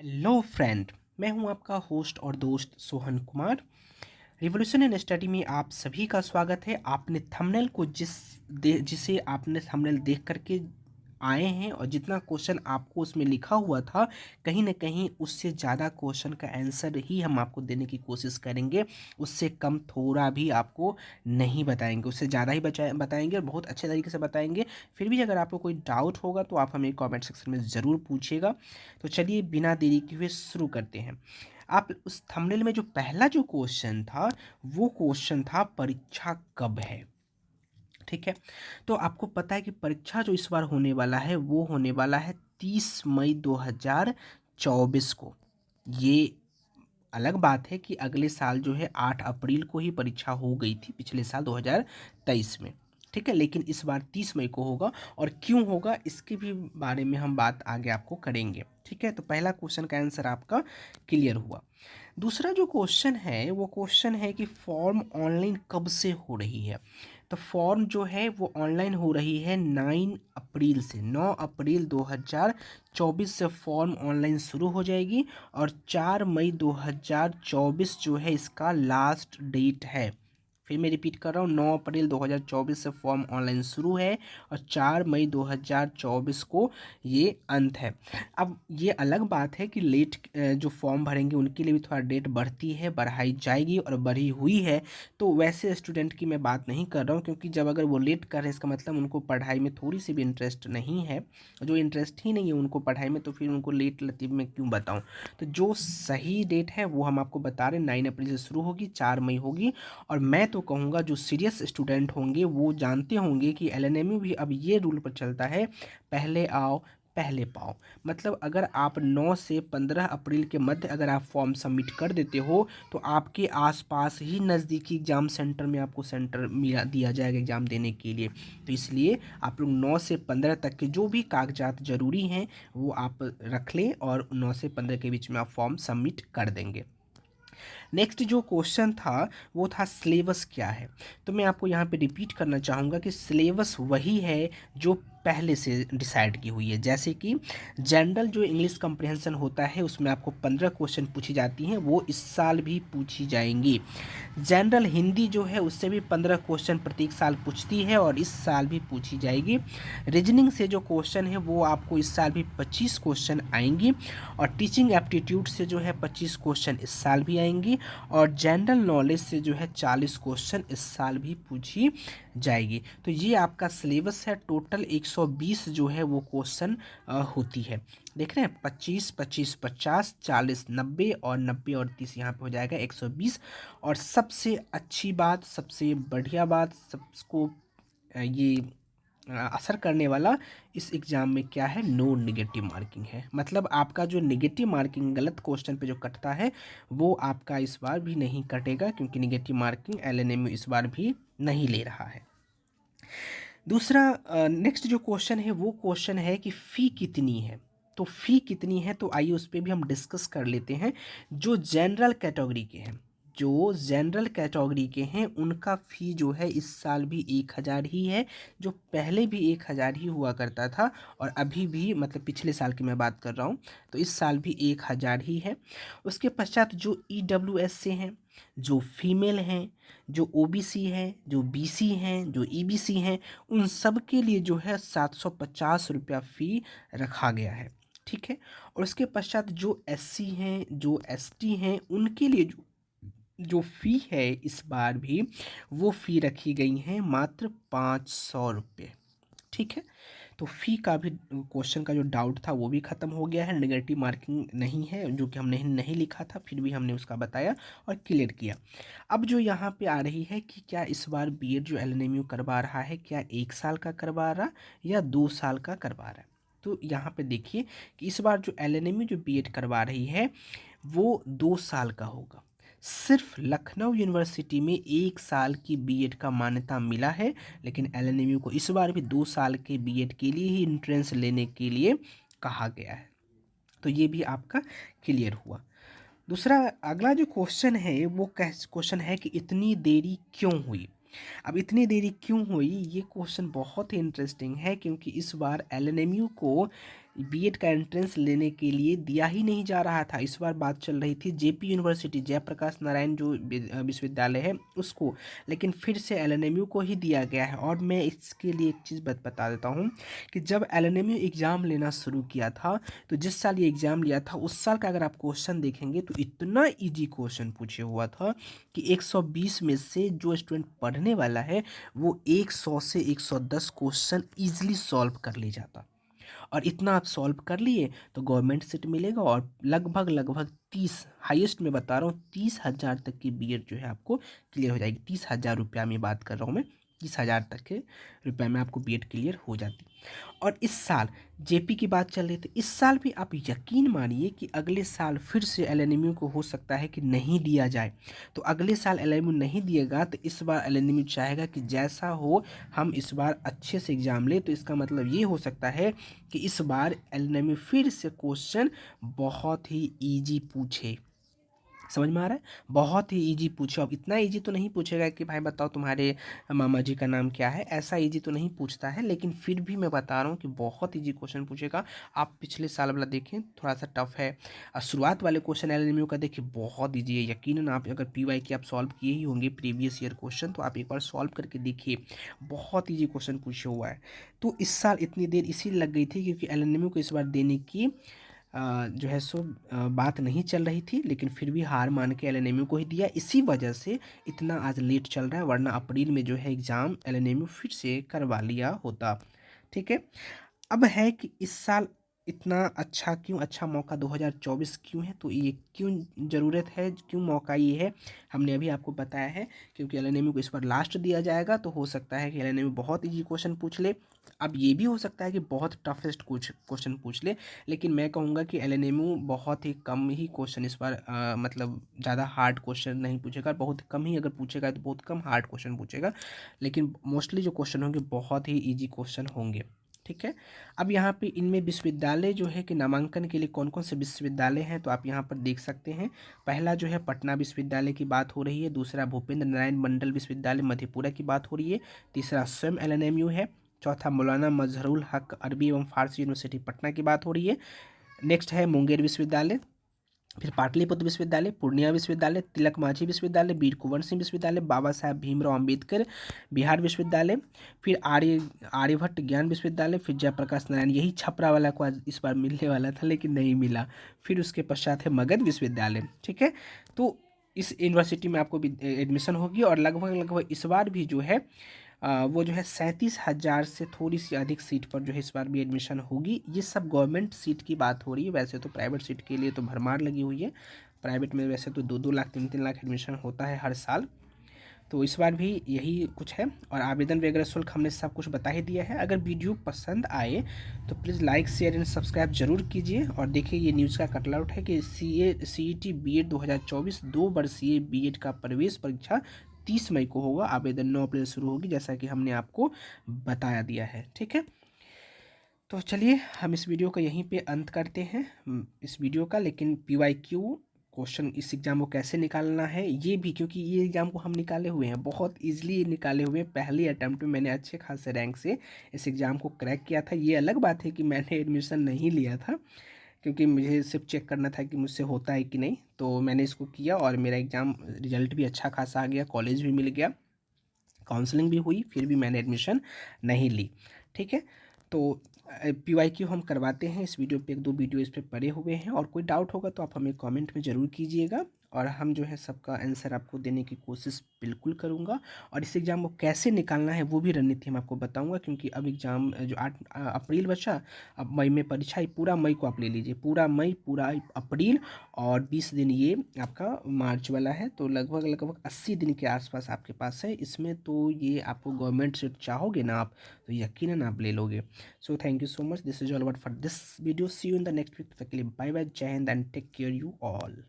Hello friend, मैं हूं आपका होस्ट और दोस्त Sohan Kumar. Revolution in study में आप सभी का स्वागत है। आपने थंबनेल को जिसे आपने थंबनेल देख करके आए हैं और जितना क्वेश्चन आपको उसमें लिखा हुआ था, कहीं ना कहीं उससे ज़्यादा क्वेश्चन का आंसर ही हम आपको देने की कोशिश करेंगे। उससे कम थोड़ा भी आपको नहीं बताएंगे, उससे ज़्यादा ही बताएंगे और बहुत अच्छे तरीके से बताएंगे। फिर भी अगर आपको कोई डाउट होगा तो आप हमें कमेंट सेक्शन में ज़रूर पूछिएगा। तो चलिए बिना देरी किए हुए शुरू करते हैं। आप उस थंबनेल में जो पहला जो क्वेश्चन था, वो क्वेश्चन था परीक्षा कब है। ठीक है, तो आपको पता है कि परीक्षा जो इस बार होने वाला है वो होने वाला है 30 मई 2024 को। ये अलग बात है कि अगले साल जो है 8 अप्रैल को ही परीक्षा हो गई थी, पिछले साल 2023 में। ठीक है, लेकिन इस बार 30 मई को होगा। और क्यों होगा इसके भी बारे में हम बात आगे आपको करेंगे। ठीक है, तो पहला क्वेश्चन का आंसर आपका क्लियर हुआ। दूसरा जो क्वेश्चन है वो क्वेश्चन है कि फॉर्म ऑनलाइन कब से हो रही है। तो फॉर्म जो है वो ऑनलाइन हो रही है 9 अप्रैल से। 9 अप्रैल 2024 से फॉर्म ऑनलाइन शुरू हो जाएगी और 4 मई 2024 जो है इसका लास्ट डेट है। फिर मैं रिपीट कर रहा हूँ, 9 अप्रैल 2024 से फॉर्म ऑनलाइन शुरू है और 4 मई 2024 को ये अंत है। अब ये अलग बात है कि लेट जो फॉर्म भरेंगे उनके लिए भी थोड़ा डेट बढ़ती है, बढ़ाई जाएगी और बढ़ी हुई है। तो वैसे स्टूडेंट की मैं बात नहीं कर रहा हूँ, क्योंकि जब अगर वो लेट कर रहे हैं इसका मतलब उनको पढ़ाई में थोड़ी सी भी इंटरेस्ट नहीं है। जो इंटरेस्ट ही नहीं है उनको पढ़ाई में, तो फिर उनको लेट लतीफ़ में क्यों बताऊँ। तो जो सही डेट है वो हम आपको बता रहे हैं, 9 अप्रैल से शुरू होगी, 4 मई होगी। और मैं तो कहूँगा जो सीरियस स्टूडेंट होंगे वो जानते होंगे कि एलएनएमयू भी अब ये रूल पर चलता है, पहले आओ पहले पाओ। मतलब अगर आप 9 से 15 अप्रैल के मध्य अगर आप फॉर्म सबमिट कर देते हो तो आपके आसपास ही नज़दीकी एग्ज़ाम सेंटर में आपको सेंटर मिला दिया जाएगा एग्ज़ाम देने के लिए। तो इसलिए आप लोग 9 से 15 तक के जो भी कागजात ज़रूरी हैं वो आप रख लें और 9 से 15 के बीच में आप फॉर्म सबमिट कर देंगे। नेक्स्ट जो क्वेश्चन था वो था सिलेबस क्या है। तो मैं आपको यहाँ पे रिपीट करना चाहूँगा कि सिलेबस वही है जो पहले से डिसाइड की हुई है। जैसे कि जनरल जो इंग्लिश कम्प्रिहेंशन होता है उसमें आपको 15 क्वेश्चन पूछी जाती हैं, वो इस साल भी पूछी जाएंगी। जनरल हिंदी जो है उससे भी 15 क्वेश्चन प्रत्येक साल पूछती है और इस साल भी पूछी जाएगी। रीजनिंग से जो क्वेश्चन है वो आपको इस साल भी 25 क्वेश्चन आएंगी और टीचिंग एप्टीट्यूड से जो है 25 क्वेश्चन इस साल भी आएंगी और जनरल नॉलेज से जो है 40 क्वेश्चन इस साल भी पूछी जाएगी। तो ये आपका सिलेबस है। टोटल 120 जो है वो क्वेश्चन होती है। देख रहे हैं, 25 25 50 40 90 और 90 और 30 यहाँ पे हो जाएगा 120। और सबसे अच्छी बात, सबसे बढ़िया बात, सबको ये असर करने वाला इस एग्ज़ाम में क्या है, नो नेगेटिव मार्किंग है। मतलब आपका जो नेगेटिव मार्किंग गलत क्वेश्चन पे जो कटता है वो आपका इस बार भी नहीं कटेगा, क्योंकि नेगेटिव मार्किंग एलएनएमयू इस बार भी नहीं ले रहा है। दूसरा नेक्स्ट जो क्वेश्चन है वो क्वेश्चन है कि फ़ी कितनी है। तो फ़ी कितनी है तो आइए उस पर भी हम डिस्कस कर लेते हैं। जो जनरल कैटेगरी के हैं, जो जनरल कैटेगरी के हैं उनका फ़ी जो है इस साल भी 1000 ही है, जो पहले भी 1000 ही हुआ करता था और अभी भी, मतलब पिछले साल की मैं बात कर रहा हूँ, तो इस साल भी 1000 ही है। उसके पश्चात जो ईडब्ल्यूएस से हैं, जो फीमेल हैं, जो ओबीसी हैं, जो बीसी हैं, जो ईबीसी हैं, उन सब के लिए जो है 750 रुपया फ़ी रखा गया है। ठीक है, और उसके पश्चात जो एससी हैं, जो एसटी हैं, उनके लिए जो फ़ी है इस बार भी वो फ़ी रखी गई है मात्र 500 रुपये। ठीक है, तो फ़ी का भी क्वेश्चन का जो डाउट था वो भी ख़त्म हो गया है। नेगेटिव मार्किंग नहीं है, जो कि हमने नहीं लिखा था, फिर भी हमने उसका बताया और क्लियर किया। अब जो यहाँ पे आ रही है कि क्या इस बार बीएड जो एलएनएमयू करवा रहा है, क्या 1 साल का करवा रहा या 2 साल का करवा रहा है। तो यहाँ पे देखिए कि इस बार जो एलएनएमयू जो बीएड करवा रही है वो 2 साल का होगा। सिर्फ लखनऊ यूनिवर्सिटी में 1 साल की बीएड का मान्यता मिला है, लेकिन एलएनएमयू को इस बार भी 2 साल के बीएड के लिए ही एंट्रेंस लेने के लिए कहा गया है। तो ये भी आपका क्लियर हुआ। दूसरा अगला जो क्वेश्चन है वो क्वेश्चन है कि इतनी देरी क्यों हुई। अब इतनी देरी क्यों हुई, ये क्वेश्चन बहुत ही इंटरेस्टिंग है, क्योंकि इस बार एलएनएमयू को बीएड का एंट्रेंस लेने के लिए दिया ही नहीं जा रहा था। इस बार बात चल रही थी जेपी यूनिवर्सिटी, जयप्रकाश नारायण जो विश्वविद्यालय है उसको, लेकिन फिर से एलएनएमयू को ही दिया गया है। और मैं इसके लिए एक चीज़ बता देता हूँ कि जब एलएनएमयू एग्ज़ाम लेना शुरू किया था, तो जिस साल ये एग्ज़ाम लिया था उस साल का अगर आप क्वेश्चन देखेंगे तो इतना ईजी क्वेश्चन पूछे हुआ था कि 120 में से जो स्टूडेंट पढ़ने वाला है वो 100 से 110 क्वेश्चन ईजिली सॉल्व कर ले जाता। और इतना आप सॉल्व कर लिए तो गवर्नमेंट सीट मिलेगा, और लगभग लगभग 30, हाईएस्ट में बता रहा हूँ 30,000 तक की बीएड जो है आपको क्लियर हो जाएगी। 30,000 रुपया में बात कर रहा हूँ मैं, 30,000 तक के रुपये में आपको बीएड क्लियर हो जाती। और इस साल जेपी की बात चल रही थी, इस साल भी आप यकीन मानिए कि अगले साल फिर से एलएनएमयू को हो सकता है कि नहीं दिया जाए। तो अगले साल एलएनएमयू नहीं दिएगा तो इस बार एलएनएमयू चाहेगा कि जैसा हो हम इस बार अच्छे से एग्ज़ाम लें। तो इसका मतलब ये हो सकता है कि इस बार एलएनएमयू फिर से क्वेश्चन बहुत ही ईजी पूछे। समझ में आ रहा है? बहुत ही ईजी पूछे। अब इतना ईजी तो नहीं पूछेगा कि भाई बताओ तुम्हारे मामा जी का नाम क्या है, ऐसा ईजी तो नहीं पूछता है, लेकिन फिर भी मैं बता रहा हूँ कि बहुत ईजी क्वेश्चन पूछेगा। आप पिछले साल वाला देखें, थोड़ा सा टफ है। शुरुआत वाले क्वेश्चन एलएनएमयू का देखिए बहुत ईजी है। यकीनन आप अगर पीवाई की आप सॉल्व किए ही होंगे प्रीवियस ईयर क्वेश्चन, तो आप एक बार सॉल्व करके देखिए, बहुत ईजी क्वेश्चन पूछे हुआ है। तो इस साल इतनी देर इसीलिए लग गई थी क्योंकि एलएनएमयू को इस बार देने की जो है सो बात नहीं चल रही थी, लेकिन फिर भी हार मान के एलएनएमयू को ही दिया। इसी वजह से इतना आज लेट चल रहा है, वरना अप्रैल में जो है एग्ज़ाम एलएनएमयू फिर से करवा लिया होता। ठीक है। अब है कि इस साल इतना अच्छा क्यों, अच्छा मौका 2024 क्यों है, तो ये क्यों ज़रूरत है, क्यों मौका ये है, हमने अभी आपको बताया है। क्योंकि एलएनएमयू को इस बार लास्ट दिया जाएगा, तो हो सकता है कि एलएनएमयू बहुत ईजी क्वेश्चन पूछ ले। अब ये भी हो सकता है कि बहुत टफेस्ट कुछ क्वेश्चन पूछ ले, लेकिन मैं कहूँगा कि एलएनएमयू बहुत ही कम ही क्वेश्चन इस बार मतलब ज़्यादा हार्ड क्वेश्चन नहीं पूछेगा। बहुत कम ही अगर पूछेगा तो बहुत कम हार्ड क्वेश्चन पूछेगा, लेकिन मोस्टली जो क्वेश्चन होंगे बहुत ही ईजी क्वेश्चन होंगे। ठीक है। अब यहाँ पे इनमें विश्वविद्यालय जो है कि नामांकन के लिए कौन कौन से विश्वविद्यालय हैं, तो आप यहाँ पर देख सकते हैं। पहला जो है पटना विश्वविद्यालय की बात हो रही है, दूसरा भूपेंद्र नारायण मंडल विश्वविद्यालय मधेपुरा की बात हो रही है, तीसरा स्वयं एलएनएमयू है, चौथा मौलाना मजहरुल हक अरबी एवं फारसी यूनिवर्सिटी पटना की बात हो रही है। नेक्स्ट है मुंगेर विश्वविद्यालय, फिर पाटलिपुत्र विश्वविद्यालय, पूर्णिया विश्वविद्यालय, तिलक मांझी विश्वविद्यालय, वीर कुंवर सिंह विश्वविद्यालय, बाबा साहेब भीमराव अम्बेडकर बिहार विश्वविद्यालय, फिर आर्यभट्ट ज्ञान विश्वविद्यालय, फिर जयप्रकाश नारायण, यही छपरा वाला को आज इस बार मिलने वाला था लेकिन नहीं मिला। फिर उसके पश्चात है मगध विश्वविद्यालय। ठीक है। तो इस यूनिवर्सिटी में आपको भी एडमिशन होगी, और लगभग लगभग इस बार भी जो है वो जो है 37,000 से थोड़ी सी अधिक सीट पर जो है इस बार भी एडमिशन होगी। ये सब गवर्नमेंट सीट की बात हो रही है, वैसे तो प्राइवेट सीट के लिए तो भरमार लगी हुई है। प्राइवेट में वैसे तो 2-2 लाख 3-3 लाख एडमिशन होता है हर साल। तो इस बार भी यही कुछ है, और आवेदन वगैरह शुल्क हमने सब कुछ बता ही दिया है। अगर वीडियो पसंद आए तो please like share and subscribe जरूर कीजिए। और देखिए ये न्यूज़ का कटआउट है कि CET BED 2024 2 वर्षीय बीएड का प्रवेश परीक्षा 30 मई को होगा। आवेदन 9 अप्रैल शुरू होगी, जैसा कि हमने आपको बताया दिया है। ठीक है। तो चलिए हम इस वीडियो का यहीं पे अंत करते हैं, इस वीडियो का। लेकिन PYQ क्वेश्चन इस एग्ज़ाम को कैसे निकालना है ये भी, क्योंकि ये एग्ज़ाम को हम निकाले हुए हैं, बहुत इजीली निकाले हुए हैं। पहले अटैम्प्ट में मैंने अच्छे खासे रैंक से इस एग्ज़ाम को क्रैक किया था। ये अलग बात है कि मैंने एडमिशन नहीं लिया था, क्योंकि मुझे सिर्फ चेक करना था कि मुझसे होता है कि नहीं। तो मैंने इसको किया और मेरा एग्ज़ाम रिजल्ट भी अच्छा खासा आ गया, कॉलेज भी मिल गया, काउंसलिंग भी हुई, फिर भी मैंने एडमिशन नहीं ली। ठीक है। तो PYQ हम करवाते हैं, इस वीडियो पे 1-2 वीडियो इस पे पड़े हुए हैं, और कोई डाउट होगा तो आप हमें कमेंट में ज़रूर कीजिएगा, और हम जो है सबका आंसर आपको देने की कोशिश बिल्कुल करूँगा। और इस एग्ज़ाम को कैसे निकालना है वो भी रणनीति हम आपको बताऊँगा, क्योंकि अब एग्ज़ाम जो 8 अप्रैल बचा, अब मई में परीक्षा है। पूरा मई को आप ले लीजिए, पूरा मई, पूरा अप्रैल, और 20 दिन ये आपका मार्च वाला है। तो लगभग लगभग 80 दिन के आसपास आपके पास है इसमें। तो ये आपको गवर्नमेंट सीट चाहोगे ना आप, तो यकीनन आप ले लोगे। So thank you so much, this is all about for this video. See you in the next week. तक के लिए बाय बाय, जय हिंद and take care you all.